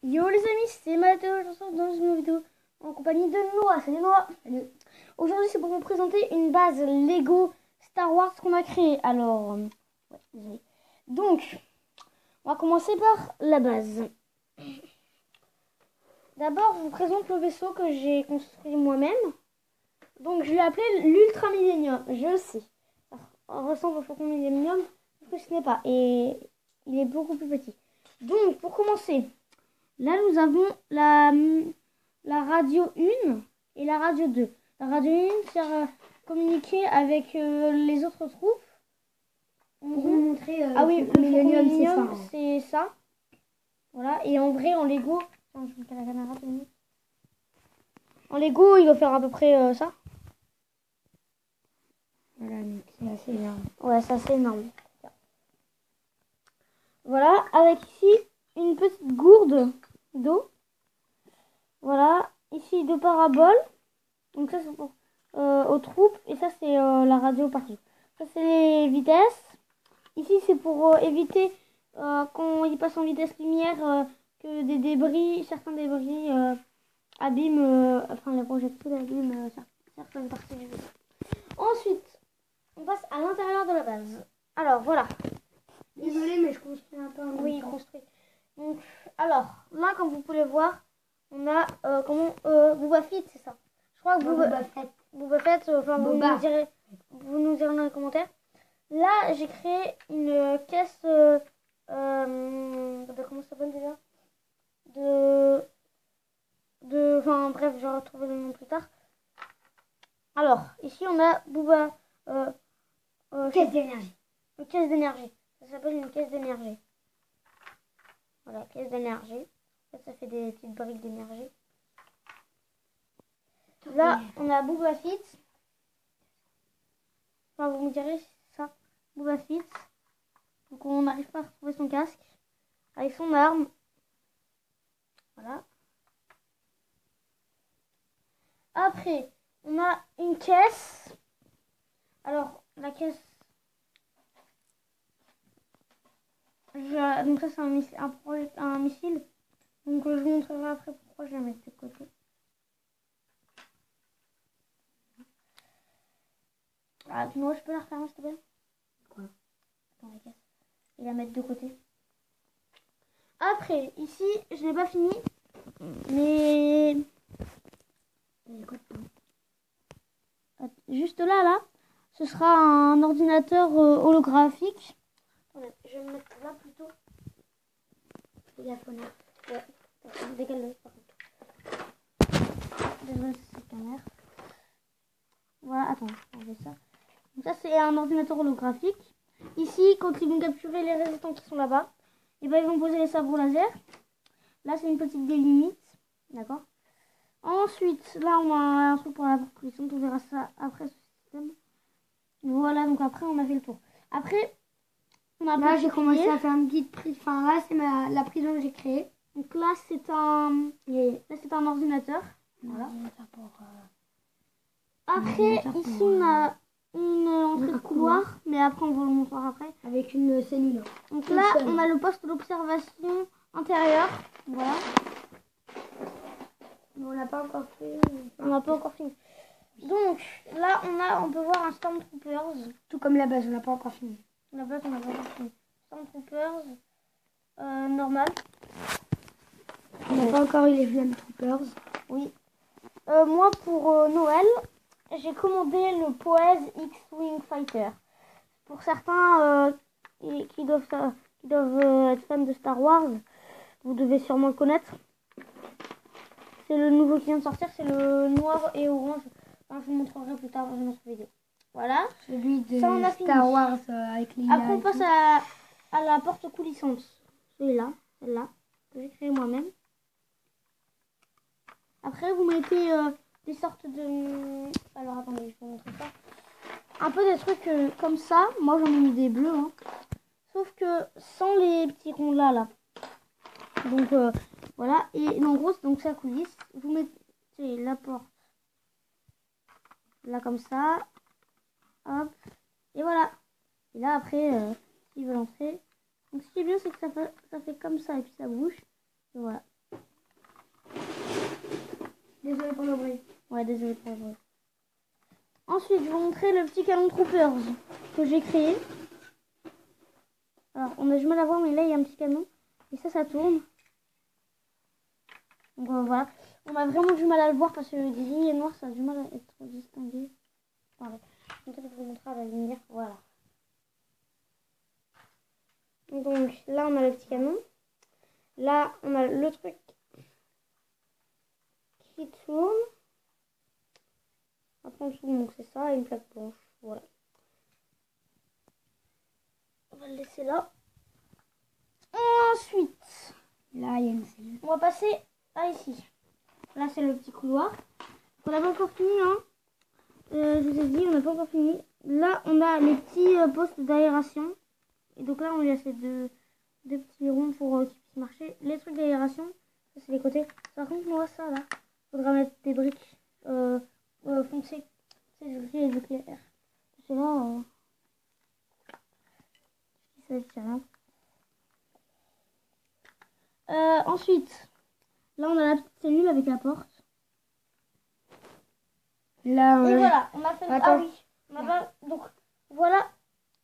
Yo les amis, c'est Mathéo, je vous retrouve dans une nouvelle vidéo en compagnie de Noah. Salut Noah. Salut. Aujourd'hui c'est pour vous présenter une base Lego Star Wars qu'on a créée. Alors, ouais, désolé. Donc, on va commencer par la base. D'abord, je vous présente le vaisseau que j'ai construit moi-même. Donc, je l'ai appelé l'Ultra Millennium. Je le sais. Ça ressemble au Faucon Millennium, que ce n'est pas. Et il est beaucoup plus petit. Donc, pour commencer, là, nous avons la radio 1 et la radio 2. La radio 1 sert à communiquer avec les autres troupes. Pour vous montrer ah oui, le Millennium, Millennium, c'est ça. Voilà. Et en vrai, en Lego... Attends, je mets la caméra. En Lego, il va faire à peu près ça. Voilà, c'est assez énorme. Ouais, c'est assez énorme. Voilà, avec ici une petite gourde d'eau. Voilà, ici deux paraboles. Donc ça c'est pour aux troupes et ça c'est la radio partout. Ça c'est les vitesses. Ici c'est pour éviter quand il passe en vitesse lumière que des débris, certains débris abîment, enfin les projectiles abîment certaines parties du vaisseau. Ensuite, on passe à l'intérieur de la base. Alors voilà. Désolée, mais je construis un peu en même temps. Construit. Donc, alors, là, comme vous pouvez voir, on a Boba Fett, c'est ça. Je crois que Boba Fett, enfin, vous nous direz dans les commentaires. Là, j'ai créé une caisse comment ça s'appelle déjà enfin, bref, je vais retrouver le nom plus tard. Alors, ici, on a Boba... caisse d'énergie. Une caisse d'énergie. Ça s'appelle une caisse d'énergie. Voilà, caisse d'énergie. Ça fait des petites briques d'énergie. Là, on a Boba Fett. Enfin, vous me direz ça. Boba Fett. Donc, on n'arrive pas à retrouver son casque. Avec son arme. Voilà. Après, on a une caisse. Alors, la caisse... Donc ça, c'est un missile. Donc, je vous montrerai après pourquoi je la mets de côté. Ah, moi, je peux la refermer, s'il te plaît? Quoi? Dans la caisse. Et la mettre de côté. Après, ici, je n'ai pas fini. Mais... Juste là, ce sera un ordinateur holographique. Attendez, je vais me mettre là plutôt. Fais gaffe au nerf. Ouais, décale-le par contre. Désolé, c'est cette caméra. Voilà, attends, on va ça. Donc ça, c'est un ordinateur holographique. Ici, quand ils vont capturer les résistants qui sont là-bas, et ben, ils vont poser les sabres laser. Là, c'est une petite délimite. D'accord. Ensuite, là, on a un truc pour la cuisson. On verra ça après ce système. Voilà, donc après, on a fait le tour. Après, on a là, j'ai commencé à faire une petite prise. Enfin, là, c'est la prison que j'ai créée. Donc là, c'est un ordinateur. Voilà. Après, ici, on a une entrée de couloir, mais après, on va le montrer après. Avec une cellule. Donc là, on a le poste d'observation intérieur. Voilà. Mais on n'a pas encore fait. On n'a pas encore fini. Donc là, on peut voir un Stormtroopers. Tout comme la base, on n'a pas encore fini. La base, on n'a pas encore fini. Stormtroopers normal. On n'a pas encore eu les Flame Troopers. Oui. Moi, pour Noël, j'ai commandé le Poez X-Wing Fighter. Pour certains qui doivent être fans de Star Wars, vous devez sûrement le connaître. C'est le nouveau qui vient de sortir, c'est le noir et orange. Enfin, je vous montrerai plus tard dans une autre vidéo. Voilà. Celui de ça, on a Star fini. Wars avec les. Après, on passe à la porte coulissante. Celle-là, que j'ai créée moi-même. Après, vous mettez des sortes de... Alors, attendez, je vais vous montrer ça. Un peu des trucs comme ça. Moi, j'en ai mis des bleus. Hein. Sauf que sans les petits ronds là. Donc, voilà. Et en gros, donc ça coulisse. Vous mettez la porte là comme ça. Hop. Et voilà. Et là, après, il veut l'entrer. Donc, ce qui est bien, c'est que ça fait comme ça. Et puis, ça bouge. Et voilà. Désolé pour le bruit. Ouais, désolé pour le bruit. Ensuite, je vais vous montrer le petit canon Troopers que j'ai créé. Alors, on a du mal à voir, mais là, il y a un petit canon. Et ça tourne. Donc, voilà. On a vraiment du mal à le voir parce que des lignes noires, ça a du mal à être distingué. Attendez. Je vais vous montrer à la lumière. Voilà. Donc, là, on a le petit canon. Là, on a le truc qui tourne. Après, en dessous, donc c'est ça, et une plaque blanche. Voilà. On va le laisser là. Ensuite, Là, il y a une cellule. on va passer à ici. Là, c'est le petit couloir. On n'a pas encore fini, hein. Je vous ai dit, on n'a pas encore fini. Là, on a les petits postes d'aération. Et donc là, on y a ces deux petits ronds pour qu'ils puissent marcher. Les trucs d'aération, ça c'est les côtés. Par contre, moi, ça là, faudra mettre des briques foncées. C'est du gris et du clair. C'est là, ça tient là. Ensuite, là, on a la petite cellule avec la porte. Là, Et voilà, on a fait. Attends. Ah oui, on a pas. Donc, voilà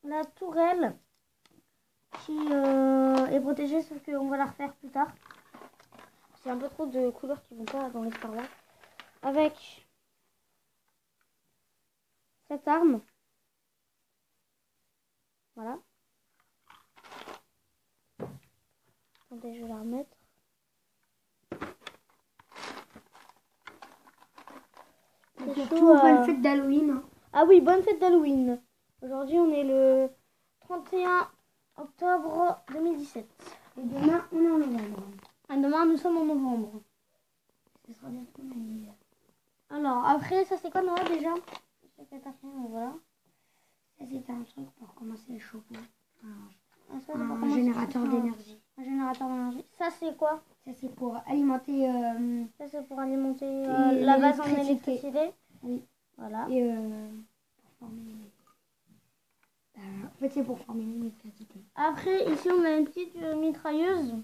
la tourelle qui est protégée, sauf qu'on va la refaire plus tard. C'est un peu trop de couleurs qui vont pas dans les parois. Avec cette arme. Voilà. Attendez, je vais la remettre. C'est surtout, chaud, bonne fête d'Halloween. Hein. Ah oui, bonne fête d'Halloween. Aujourd'hui, on est le 31 octobre 2017. Et demain, on est en novembre. Et demain, nous sommes en novembre. Ce sera bientôt l'anniversaire. Alors, après, ça c'est quoi Noël déjà? Voilà. Ça, c'était un truc pour commencer le chauffe-eau. Ah, ça, Un générateur d'énergie. Un générateur d'énergie. Ça c'est quoi? Ça, c'est pour alimenter Ça c'est pour alimenter Et la base en l'électricité. électricité. Oui. Voilà. Et pour former... en fait, c'est pour former l'électricité. Après, ici on a une petite mitrailleuse.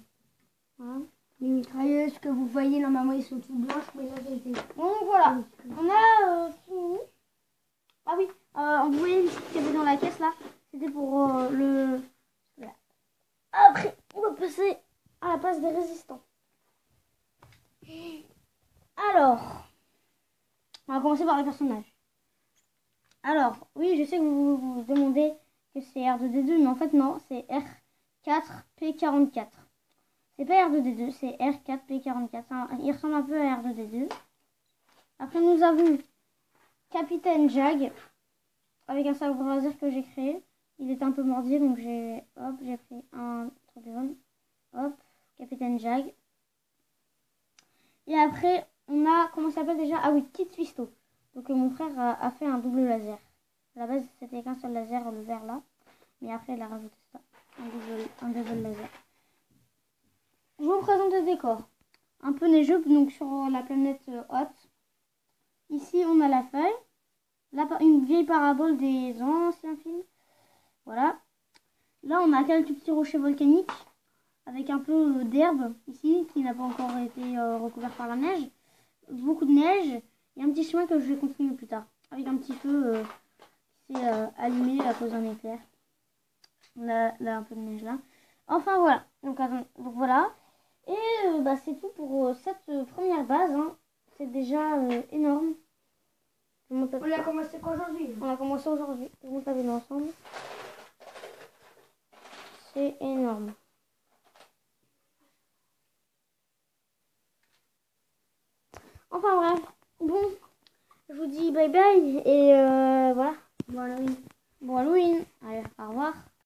Voilà. Les mitrailleuses que vous voyez, normalement, ils sont toutes blanches, mais là, j'ai été... Donc voilà. On a fini. Ah oui, vous voyez ce qu'il y avait dans la caisse là? C'était pour le... Voilà. Après, on va passer à la place des résistants. Alors, on va commencer par les personnages. Alors, oui, je sais que vous vous demandez que c'est R2D2, mais en fait non, c'est R4P44. C'est pas R2D2, c'est R4P44. Il ressemble un peu à R2D2. Après, nous avons Capitaine Jag, avec un sabre laser que j'ai créé. Il était un peu mordier, donc j'ai fait un truc jaune. Hop, Capitaine Jag. Et après, on a, comment ça s'appelle déjà? Ah oui, Kit Fisto. Donc mon frère a fait un double laser. À la base, c'était qu'un seul laser, le vert là. Mais après, il a rajouté ça. Un double laser. Je vous présente le décor. Un peu neigeux, donc sur la planète haute. Ici, on a la feuille. Là, une vieille parabole des anciens films. Voilà. Là, on a quelques petits rochers volcaniques. Avec un peu d'herbe ici, qui n'a pas encore été recouvert par la neige. Beaucoup de neige. Et un petit chemin que je vais continuer plus tard. Avec un petit feu qui s'est allumé à cause d'un éclair. Là, un peu de neige là. Enfin, voilà. Donc voilà. Et c'est tout pour cette première base. Hein. C'est déjà énorme. On a commencé qu'aujourd'hui. On a commencé aujourd'hui. Je vous l'avez ensemble. C'est énorme. Enfin bref. Bon. Je vous dis bye bye. Et voilà. Bon Halloween. Bon Halloween. Allez, au revoir.